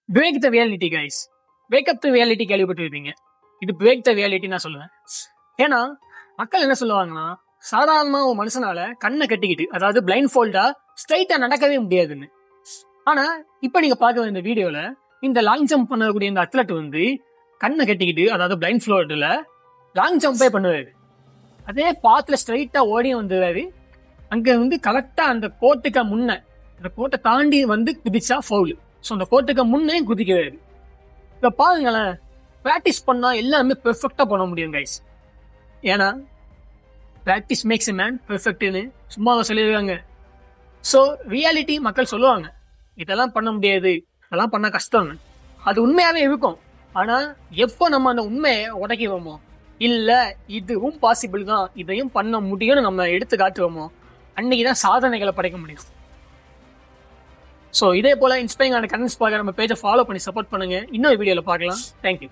Break the reality guys. Wake up to reality கேள்விப்பட்டிருப்பீங்க. இது break the reality நான் சொல்லுவேன். ஏன்னா மக்கள் என்ன சொல்லுவாங்கன்னா, சாதாரணமா ஒரு மனுஷனால கண்ணை கட்டிக்கிட்டு, அதாவது பிளைண்ட் ஃபோல்டா ஸ்ட்ரைட்டா நடக்கவே முடியாதுன்னு. ஆனா இப்ப நீங்க பார்க்க இந்த வீடியோல இந்த லாங் ஜம்ப் பண்ணக்கூடிய இந்த அத்லட் வந்து கண்ணை கட்டிக்கிட்டு, அதாவது பிளைண்ட் ஃபோல்டில் லாங் ஜம்பே பண்ணுவாரு. அதே பாத்துல ஸ்ட்ரைட்டா ஓடி வந்துடுறாரு. அங்க வந்து கரெக்டா அந்த கோட்டுக்கு முன்ன, அந்த கோட்டை தாண்டி வந்து குதிச்சா ஃபவுல். ஸோ அந்த கோட்டுக்கு முன்னே குதிக்கிறாரு. இப்போ பாருங்களேன், ப்ராக்டிஸ் பண்ணா எல்லாருமே பெர்ஃபெக்டா பண்ண முடியும் கைஸ். ஏன்னா ப்ராக்டிஸ் மேக்ஸ் எ மேன் பெர்ஃபெக்ட்னு சும்மா சொல்லியிருக்காங்க. ஸோ ரியாலிட்டி மக்கள் சொல்லுவாங்க, இதெல்லாம் பண்ண முடியாது, இதெல்லாம் பண்ண கஷ்டம்னு. அது உண்மையாவே இருக்கும். ஆனா எப்போ நம்ம அந்த உண்மையை உடைக்கிறோமோ, இல்ல இதுவும் பாசிபிள் தான், இதையும் பண்ண முடியும்னு நம்ம எடுத்து காட்டுவோமோ, அன்னைக்குதான் சாதனைகளை படைக்க முடியும். ஸோ இதே போல இன்ஸ்பைரிங்கான கண்டென்ட்ஸ் பார்க்க நம்ம பேஜை ஃபாலோ பண்ணி சப்போர்ட் பண்ணுங்க. இன்னொரு வீடியோவில் பார்க்கலாம். தேங்க்யூ.